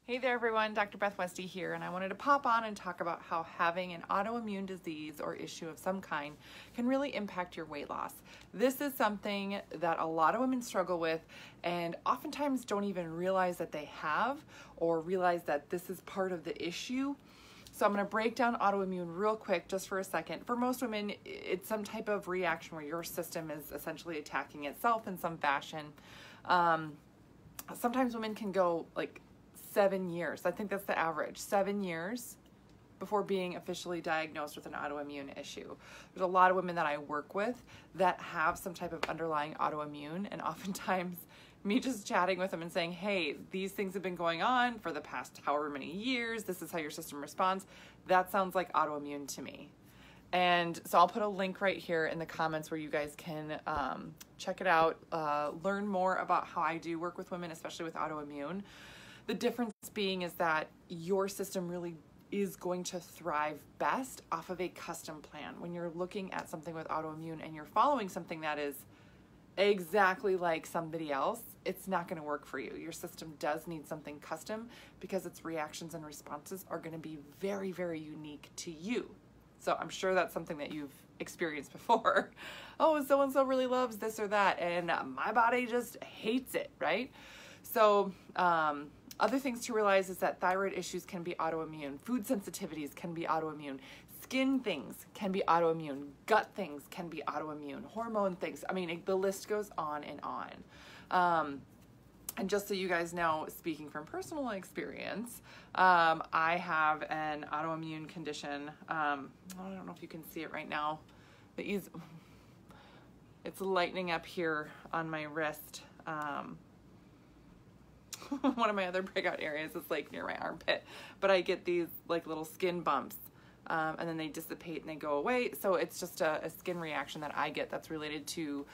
Hey there everyone, Dr. Beth Westy here, and I wanted to pop on and talk about how having an autoimmune disease or issue of some kind can really impact your weight loss. This is something that a lot of women struggle with and oftentimes don't even realize that they have or realize that this is part of the issue. So I'm going to break down autoimmune real quick just for a second. For most women, it's some type of reaction where your system is essentially attacking itself in some fashion. Sometimes women can go like 7 years. I think that's the average, 7 years before being officially diagnosed with an autoimmune issue. There's a lot of women that I work with that have some type of underlying autoimmune, and oftentimes me just chatting with them and saying, hey, these things have been going on for the past however many years, this is how your system responds, that sounds like autoimmune to me. And so I'll put a link right here in the comments where you guys can check it out, learn more about how I do work with women, especially with autoimmune. The difference being is that your system really is going to thrive best off of a custom plan. When you're looking at something with autoimmune and you're following something that is exactly like somebody else, it's not going to work for you. Your system does need something custom because its reactions and responses are going to be very, very unique to you. So I'm sure that's something that you've experienced before. Oh, so-and-so really loves this or that, and my body just hates it, right? So, other things to realize is that thyroid issues can be autoimmune, food sensitivities can be autoimmune, skin things can be autoimmune, gut things can be autoimmune, hormone things. I mean, the list goes on and on. And just so you guys know, speaking from personal experience, I have an autoimmune condition. I don't know if you can see it right now. It's lightening up here on my wrist. One of my other breakout areas is like near my armpit, but I get these like little skin bumps, and then they dissipate and they go away. So it's just a skin reaction that I get that's related to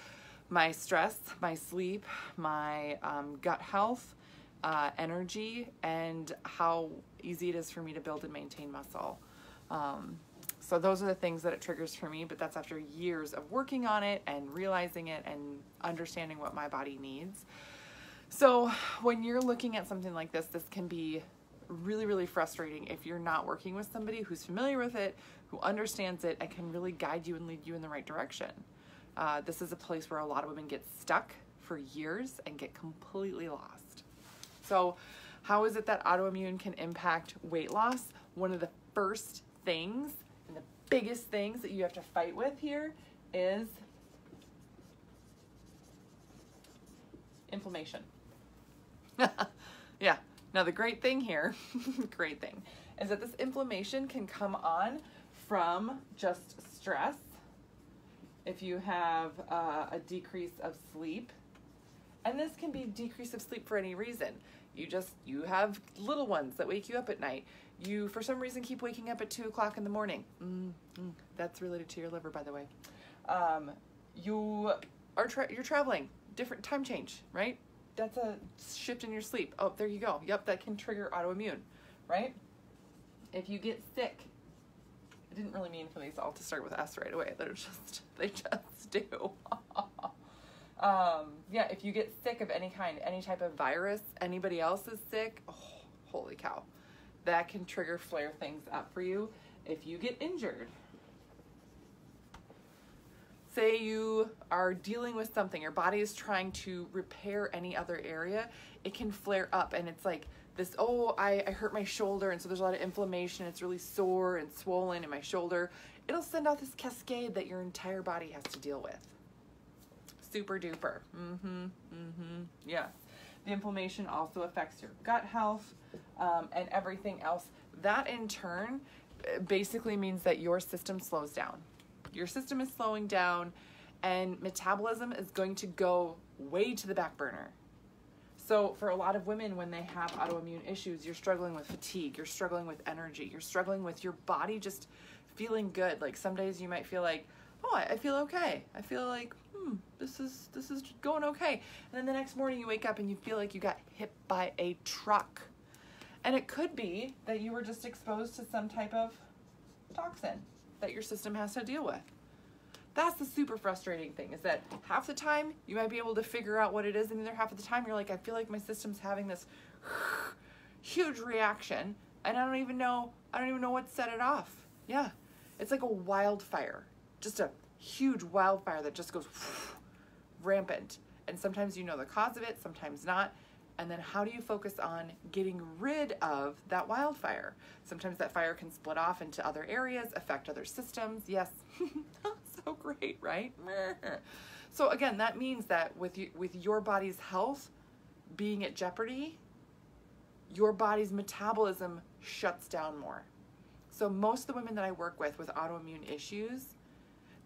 my stress, my sleep, my gut health, energy, and how easy it is for me to build and maintain muscle. So those are the things that it triggers for me, but that's after years of working on it and realizing it and understanding what my body needs. So when you're looking at something like this can be really, really frustrating if you're not working with somebody who's familiar with it, who understands it, and can really guide you and lead you in the right direction. This is a place where a lot of women get stuck for years and get completely lost. So how is it that autoimmune can impact weight loss? One of the first things and the biggest things that you have to fight with here is inflammation. Yeah. Now the great thing here, is that this inflammation can come on from just stress. If you have a decrease of sleep, and this can be decrease of sleep for any reason. You have little ones that wake you up at night. You, for some reason, keep waking up at 2 o'clock in the morning. That's related to your liver, by the way. You're traveling, different time change, right? That's a shift in your sleep. Oh, there you go. Yep, that can trigger autoimmune, right? If you get sick, I didn't really mean for these all to start with S right away. They just do. Yeah, if you get sick of any kind, any type of virus, anybody else is sick, oh, holy cow. That can trigger flare things up for you. If you get injured, say you are dealing with something, your body is trying to repair any other area, it can flare up and it's like this, oh, I hurt my shoulder, and so there's a lot of inflammation, it's really sore and swollen in my shoulder. It'll send out this cascade that your entire body has to deal with. Super duper. Yes. The inflammation also affects your gut health and everything else. That in turn basically means that your system slows down. Your system is slowing down and metabolism is going to go way to the back burner. So for a lot of women, when they have autoimmune issues, you're struggling with fatigue, you're struggling with energy, you're struggling with your body just feeling good. Like some days you might feel like, oh, I feel okay. I feel like, this is going okay. And then the next morning you wake up and you feel like you got hit by a truck. And it could be that you were just exposed to some type of toxin that your system has to deal with. That's the super frustrating thing, is that half the time you might be able to figure out what it is, and the other half of the time you're like, I feel like my system's having this huge reaction, and I don't even know what set it off. Yeah, it's like a wildfire, just a huge wildfire that just goes rampant. And sometimes you know the cause of it, sometimes not. And then how do you focus on getting rid of that wildfire? Sometimes that fire can split off into other areas, affect other systems. Yes, so great, right? So again, that means that with your body's health being at jeopardy, your body's metabolism shuts down more. So most of the women that I work with autoimmune issues,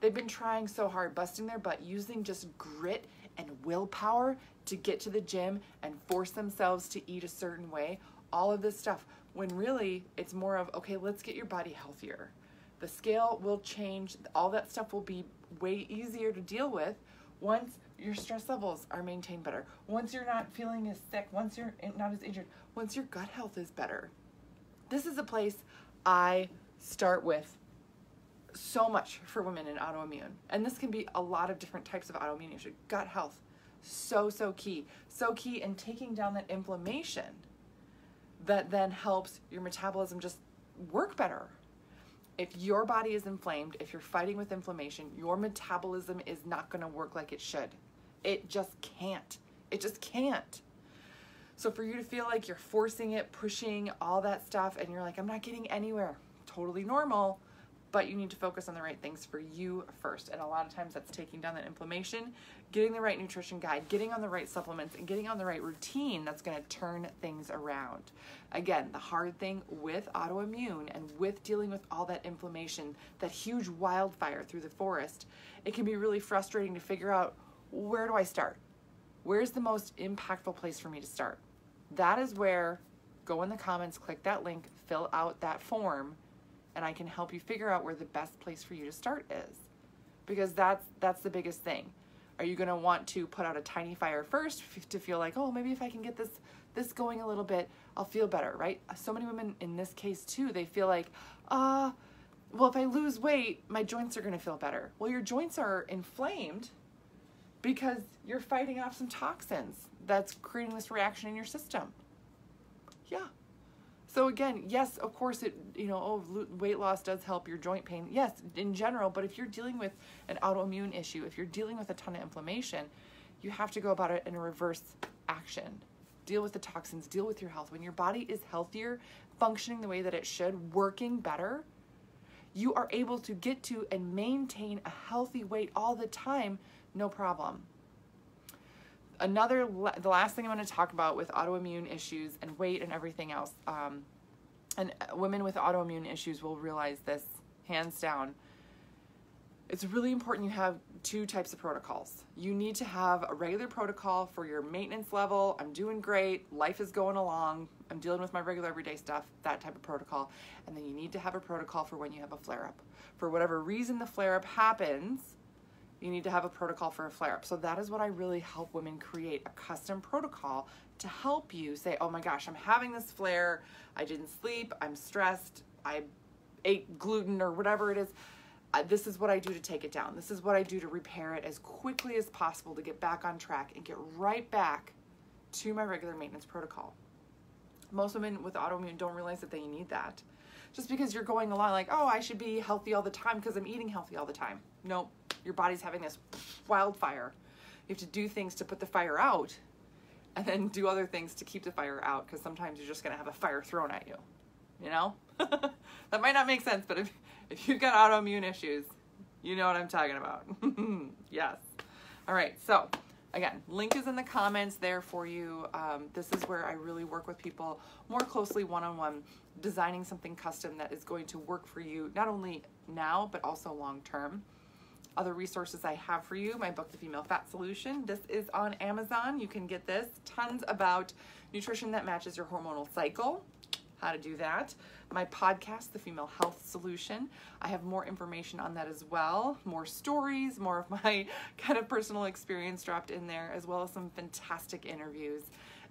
they've been trying so hard, busting their butt, using just grit and willpower to get to the gym and force themselves to eat a certain way, all of this stuff, when really it's more of, okay, let's get your body healthier. The scale will change. All that stuff will be way easier to deal with once your stress levels are maintained better, once you're not feeling as sick, once you're not as injured, once your gut health is better. This is a place I start with so much for women in autoimmune. And this can be a lot of different types of autoimmune issues. Gut health, so key. So key in taking down that inflammation that then helps your metabolism just work better. If your body is inflamed, if you're fighting with inflammation, your metabolism is not going to work like it should. It just can't. It just can't. So for you to feel like you're forcing it, pushing all that stuff, and you're like, I'm not getting anywhere, totally normal, but you need to focus on the right things for you first. And a lot of times that's taking down that inflammation, getting the right nutrition guide, getting on the right supplements, and getting on the right routine that's going to turn things around. Again, the hard thing with autoimmune and with dealing with all that inflammation, that huge wildfire through the forest, it can be really frustrating to figure out, where do I start? Where's the most impactful place for me to start? That is where, go in the comments, click that link, fill out that form, and I can help you figure out where the best place for you to start is. Because that's the biggest thing. Are you going to want to put out a tiny fire first to feel like, oh, maybe if I can get this going a little bit, I'll feel better, right? So many women in this case too, they feel like, well, if I lose weight, my joints are going to feel better. Well, your joints are inflamed because you're fighting off some toxins that's creating this reaction in your system. Yeah. So again, yes, of course, weight loss does help your joint pain. Yes, in general, but if you're dealing with an autoimmune issue, if you're dealing with a ton of inflammation, you have to go about it in a reverse action. Deal with the toxins, deal with your health. When your body is healthier, functioning the way that it should, working better, you are able to get to and maintain a healthy weight all the time, no problem. The last thing I'm going to talk about with autoimmune issues and weight and everything else, and women with autoimmune issues will realize this hands down. It's really important you have two types of protocols. You need to have a regular protocol for your maintenance level. I'm doing great. Life is going along. I'm dealing with my regular everyday stuff, that type of protocol. And then you need to have a protocol for when you have a flare-up. For whatever reason the flare-up happens, you need to have a protocol for a flare-up. So that is what I really help women create, a custom protocol to help you say, oh my gosh, I'm having this flare. I didn't sleep. I'm stressed. I ate gluten or whatever it is. This is what I do to take it down. This is what I do to repair it as quickly as possible to get back on track and get right back to my regular maintenance protocol. Most women with autoimmune don't realize that they need that. Just because you're going along like, oh, I should be healthy all the time because I'm eating healthy all the time. Nope. Your body's having this wildfire. You have to do things to put the fire out and then do other things to keep the fire out, because sometimes you're just going to have a fire thrown at you. You know? That might not make sense, but if you've got autoimmune issues, you know what I'm talking about. Yes. All right. So again, link is in the comments there for you. This is where I really work with people more closely one-on-one, designing something custom that is going to work for you, not only now, but also long-term. Other resources I have for you, my book, The Female Fat Solution. This is on Amazon. You can get this. Tons about nutrition that matches your hormonal cycle, how to do that. My podcast, The Female Health Solution. I have more information on that as well. More stories, more of my kind of personal experience dropped in there, as well as some fantastic interviews.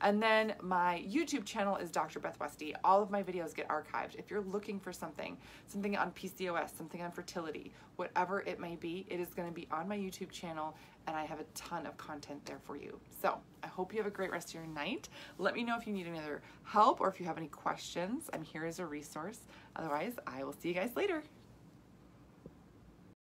And then my YouTube channel is Dr. Beth Westy. All of my videos get archived. If you're looking for something on PCOS, something on fertility, whatever it may be, it is going to be on my YouTube channel, and I have a ton of content there for you. So I hope you have a great rest of your night. Let me know if you need any other help or if you have any questions. I'm here as a resource. Otherwise, I will see you guys later.